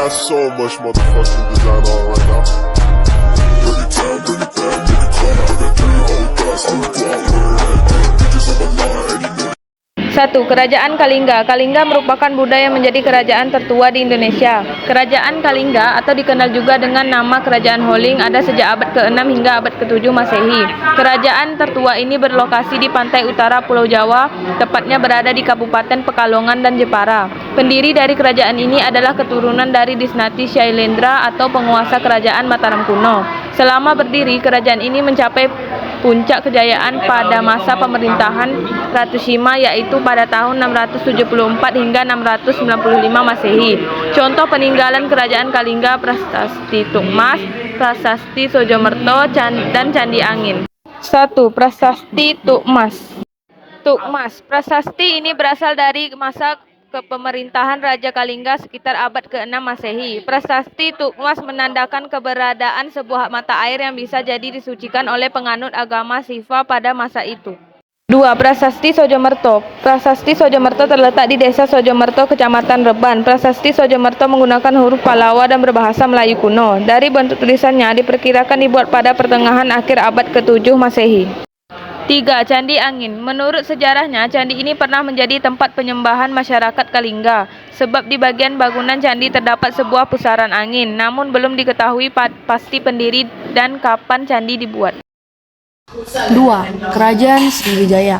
got so much motherfucking design on right now. Bring it down, bring it down, make it clap. I got 3 old guys on the block with her head. Bitches on the line, 80 million. 1. Kerajaan Kalingga. Kalingga merupakan budaya menjadi kerajaan tertua di Indonesia. Kerajaan Kalingga atau dikenal juga dengan nama Kerajaan Holling ada sejak abad ke-6 hingga abad ke-7 Masehi. Kerajaan tertua ini berlokasi di pantai utara Pulau Jawa, tepatnya berada di Kabupaten Pekalongan dan Jepara. Pendiri dari kerajaan ini adalah keturunan dari dinasti Syailendra atau penguasa kerajaan Mataram kuno. Selama berdiri, kerajaan ini mencapai puncak kejayaan pada masa pemerintahan Ratu Sima, yaitu pada tahun 674 hingga 695 Masehi. Contoh peninggalan kerajaan Kalingga: Prasasti Tukmas, Prasasti Sojomerto, dan Candi Angin. 1. Prasasti Tukmas. Prasasti ini berasal dari masa kepemerintahan Raja Kalingga sekitar abad ke-6 Masehi. Prasasti Tukmas menandakan keberadaan sebuah mata air yang bisa jadi disucikan oleh penganut agama Siva pada masa itu. 2. Prasasti Sojomerto. Prasasti Sojomerto terletak di Desa Sojomerto, Kecamatan Reban. Prasasti Sojomerto menggunakan huruf Pallawa dan berbahasa Melayu kuno. Dari bentuk tulisannya diperkirakan dibuat pada pertengahan akhir abad ke-7 Masehi. 3. Candi Angin. Menurut sejarahnya, candi ini pernah menjadi tempat penyembahan masyarakat Kalingga, sebab di bagian bangunan candi terdapat sebuah pusaran angin, namun belum diketahui pasti pendiri dan kapan candi dibuat. 2. Kerajaan Sriwijaya.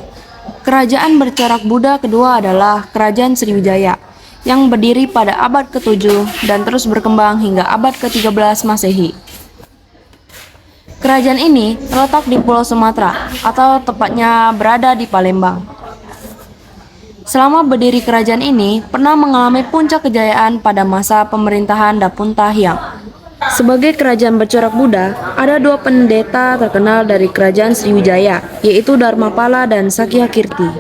Kerajaan bercorak Buddha kedua adalah Kerajaan Sriwijaya, yang berdiri pada abad ke-7 dan terus berkembang hingga abad ke-13 Masehi. Kerajaan ini terletak di Pulau Sumatera, atau tepatnya berada di Palembang. Selama berdiri kerajaan ini pernah mengalami puncak kejayaan pada masa pemerintahan Dapunta Hyang. Sebagai kerajaan bercorak Buddha, ada 2 pendeta terkenal dari Kerajaan Sriwijaya, yaitu Dharmapala dan Sakyakirti.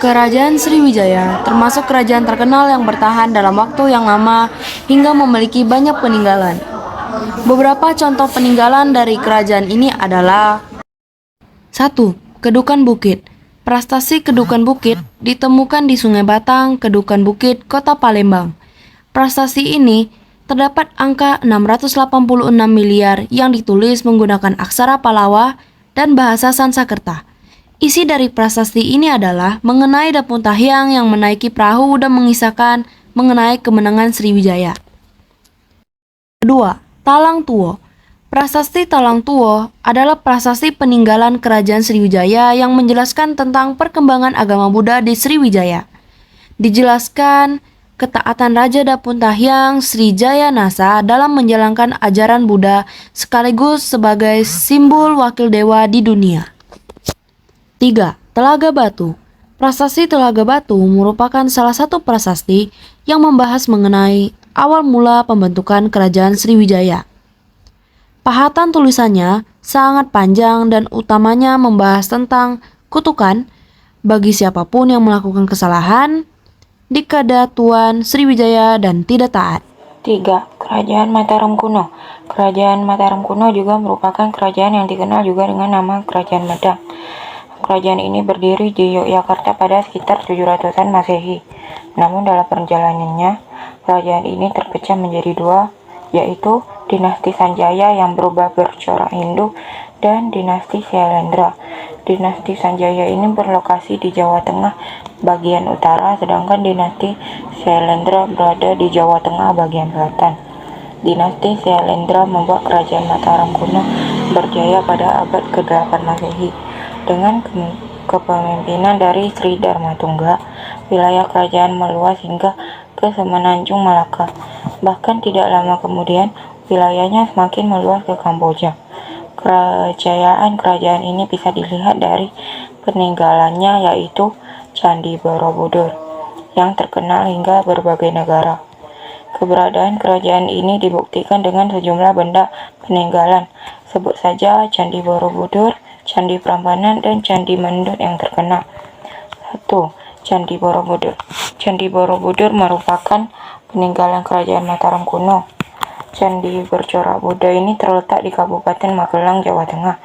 Kerajaan Sriwijaya termasuk kerajaan terkenal yang bertahan dalam waktu yang lama hingga memiliki banyak peninggalan. Beberapa contoh peninggalan dari kerajaan ini adalah: 1. Kedukan Bukit. Prasasti Kedukan Bukit ditemukan di Sungai Batang, Kedukan Bukit, Kota Palembang. Prasasti ini terdapat angka 686 miliar yang ditulis menggunakan aksara Pallawa dan bahasa Sanskerta. Isi dari prasasti ini adalah mengenai Dapunta Hyang yang menaiki perahu dan mengisahkan mengenai kemenangan Sriwijaya. 2. Talang Tuo. Prasasti Talang Tuo adalah prasasti peninggalan Kerajaan Sriwijaya yang menjelaskan tentang perkembangan agama Buddha di Sriwijaya. Dijelaskan ketaatan Raja Dapunta Hyang Srijaya Nasa dalam menjalankan ajaran Buddha sekaligus sebagai simbol wakil dewa di dunia. 3. Telaga Batu. Prasasti Telaga Batu merupakan salah satu prasasti yang membahas mengenai awal mula pembentukan Kerajaan Sriwijaya. Pahatan tulisannya sangat panjang dan utamanya membahas tentang kutukan bagi siapapun yang melakukan kesalahan, dikadatuan Sriwijaya dan tidak taat. 3. Kerajaan Mataram kuno. Kerajaan Mataram kuno juga merupakan kerajaan yang dikenal juga dengan nama Kerajaan Medang. Kerajaan ini berdiri di Yogyakarta pada sekitar 700-an Masehi. Namun dalam perjalanannya, kerajaan ini terpecah menjadi 2, yaitu dinasti Sanjaya yang berubah bercorak Hindu dan dinasti Syailendra. Dinasti Sanjaya ini berlokasi di Jawa Tengah bagian utara, sedangkan dinasti Syailendra berada di Jawa Tengah bagian selatan. Dinasti Syailendra membuat kerajaan Mataram kuno berjaya pada abad ke-8 Masehi. Dengan kepemimpinan dari Sri Dharmatungga, wilayah kerajaan meluas hingga ke Semenanjung Malaka. Bahkan tidak lama kemudian, wilayahnya semakin meluas ke Kamboja. Kejayaan kerajaan ini bisa dilihat dari peninggalannya, yaitu Candi Borobudur, yang terkenal hingga berbagai negara. Keberadaan kerajaan ini dibuktikan dengan sejumlah benda peninggalan. Sebut saja Candi Borobudur, Candi Prambanan, dan Candi Mendut yang terkenal. 1. Candi Borobudur. Candi Borobudur merupakan peninggalan kerajaan Mataram kuno. Candi bercorak Buddha ini terletak di Kabupaten Magelang, Jawa Tengah.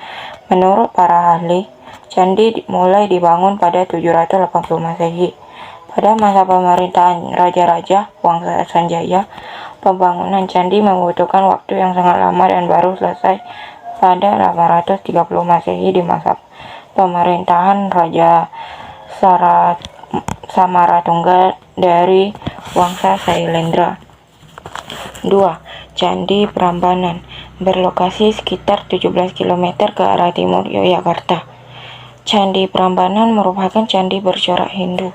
Menurut para ahli, candi mulai dibangun pada 780 Masehi. Pada masa pemerintahan Raja-Raja Wangsa Sanjaya, Pembangunan candi membutuhkan waktu yang sangat lama dan baru selesai pada 830 Masehi di masa pemerintahan Raja Samaratungga dari Wangsa Sailendra. 2. Candi Prambanan berlokasi sekitar 17 km ke arah timur Yogyakarta. Candi Prambanan merupakan candi bercorak Hindu.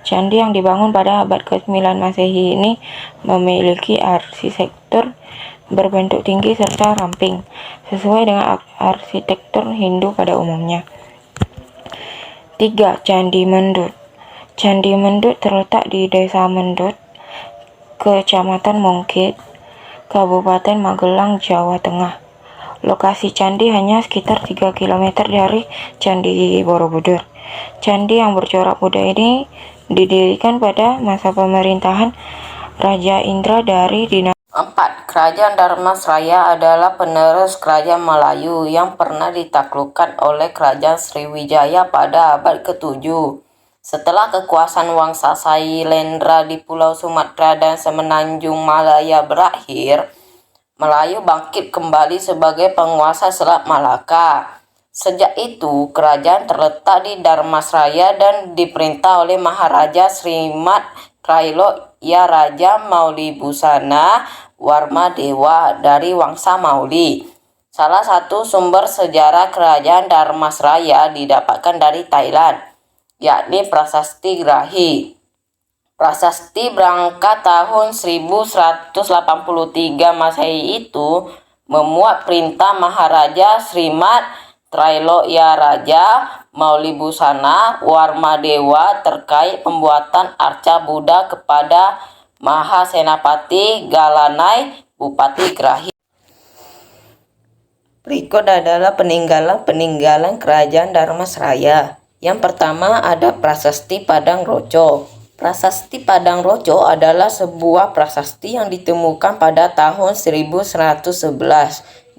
Candi yang dibangun pada abad ke-9 Masehi ini memiliki arsitektur berbentuk tinggi serta ramping, sesuai dengan arsitektur Hindu pada umumnya. 3. Candi Mendut. Candi Mendut terletak di Desa Mendut, Kecamatan Mungkit, Kabupaten Magelang, Jawa Tengah. Lokasi candi hanya sekitar 3 km dari Candi Borobudur. Candi yang bercorak Buddha ini didirikan pada masa pemerintahan Raja Indra dari dinasti 4. Kerajaan Dharmasraya adalah penerus kerajaan Melayu yang pernah ditaklukkan oleh Kerajaan Sriwijaya pada abad ke-7. Setelah kekuasaan Wangsa Sailendra di Pulau Sumatera dan Semenanjung Malaya berakhir, Melayu bangkit kembali sebagai penguasa Selat Malaka. Sejak itu, kerajaan terletak di Dharmasraya dan diperintah oleh Maharaja Srimat Trailoya Raja Maulibusana Warmadewa dari Wangsa Mauli. Salah satu sumber sejarah kerajaan Dharmasraya didapatkan dari Thailand, yakni Prasasti Grahi. Prasasti berangkat tahun 1183 Masehi itu memuat perintah Maharaja Srimat Trailoya Raja Maulibusana Warmadewa terkait pembuatan arca Buddha kepada Mahasenapati Galanai, Bupati Grahi. Berikut adalah peninggalan kerajaan Dharmasraya. Yang pertama ada Prasasti Padang Roco. Prasasti Padang Roco adalah sebuah prasasti yang ditemukan pada tahun 1111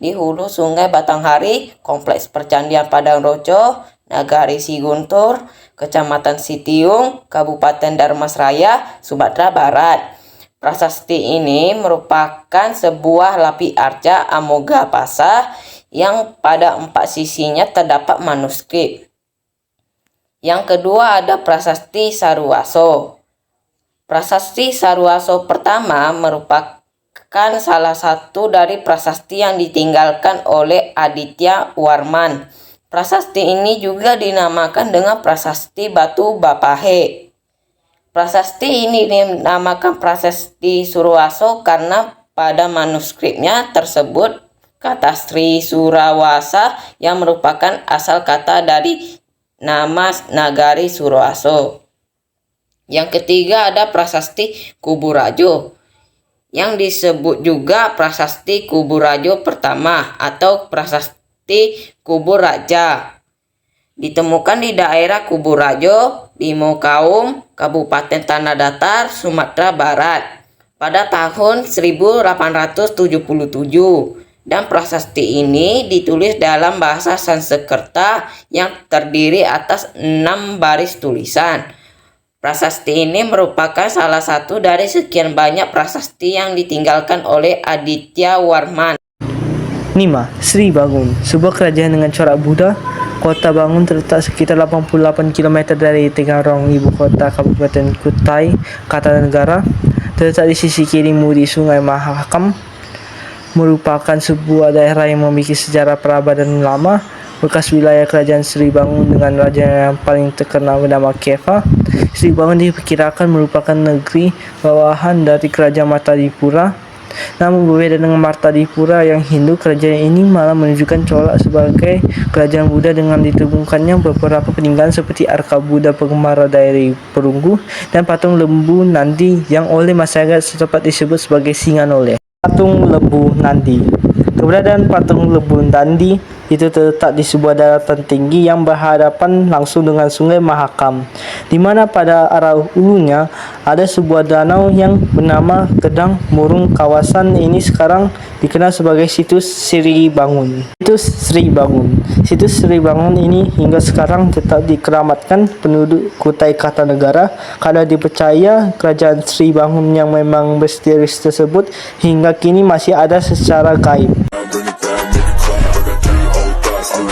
di hulu Sungai Batanghari, Kompleks Percandian Padang Roco, Nagari Siguntur, Kecamatan Sitiung, Kabupaten Dharmasraya, Sumatera Barat. Prasasti ini merupakan sebuah lapi arca Amoghapasa yang pada 4 sisinya terdapat manuskrip. Yang kedua ada Prasasti Saruwaso. Prasasti Saruwaso pertama merupakan salah satu dari prasasti yang ditinggalkan oleh Aditya Warman. Prasasti ini juga dinamakan dengan Prasasti Batu Bapahe. Prasasti ini dinamakan Prasasti Saruwaso karena pada manuskripnya tersebut kata Sri Surawasa yang merupakan asal kata dari nama Nagari Surowaso. Yang ketiga ada Prasasti Kuburajo yang disebut juga Prasasti Kuburajo pertama atau Prasasti Kuburaja. Ditemukan di daerah Kuburajo, Bimokaum, Kabupaten Tanah Datar, Sumatera Barat pada tahun 1877. Dan prasasti ini ditulis dalam bahasa Sanskerta yang terdiri atas 6 baris tulisan. Prasasti ini merupakan salah satu dari sekian banyak prasasti yang ditinggalkan oleh Aditya Warman. 5. Sri Bangun, sebuah kerajaan dengan corak Buddha. Kota Bangun terletak sekitar 88 km dari Tenggarong, ibu kota Kabupaten Kutai Kartanegara. Terletak di sisi kiri Muri Sungai Mahakam. Merupakan sebuah daerah yang memiliki sejarah perabatan lama, bekas wilayah kerajaan Sri Bangun dengan raja yang paling terkenal bernama Keva. Sri Bangun diperkirakan merupakan negeri bawahan dari kerajaan Martadipura. Namun berbeda dengan Martadipura yang Hindu, kerajaan ini malah menunjukkan corak sebagai kerajaan Buddha dengan ditemukannya beberapa peninggalan seperti arka Buddha pengemara dari perunggu dan patung lembu Nandi yang oleh masyarakat setempat disebut sebagai Singanole. Patung Lembu Nandi. Keberadaan patung lembu Nandi itu terletak di sebuah daratan tinggi yang berhadapan langsung dengan Sungai Mahakam, di mana pada arah hulunya ada sebuah danau yang bernama Gedang Murung. Kawasan ini sekarang dikenal sebagai Situs Sri Bangun. Situs Sri Bangun ini hingga sekarang tetap dikeramatkan penduduk Kutai Kartanegara karena dipercaya kerajaan Sri Bangun yang memang misterius tersebut hingga kini masih ada secara gaib. Bring it down, make it clap. I got 3 old thoughts.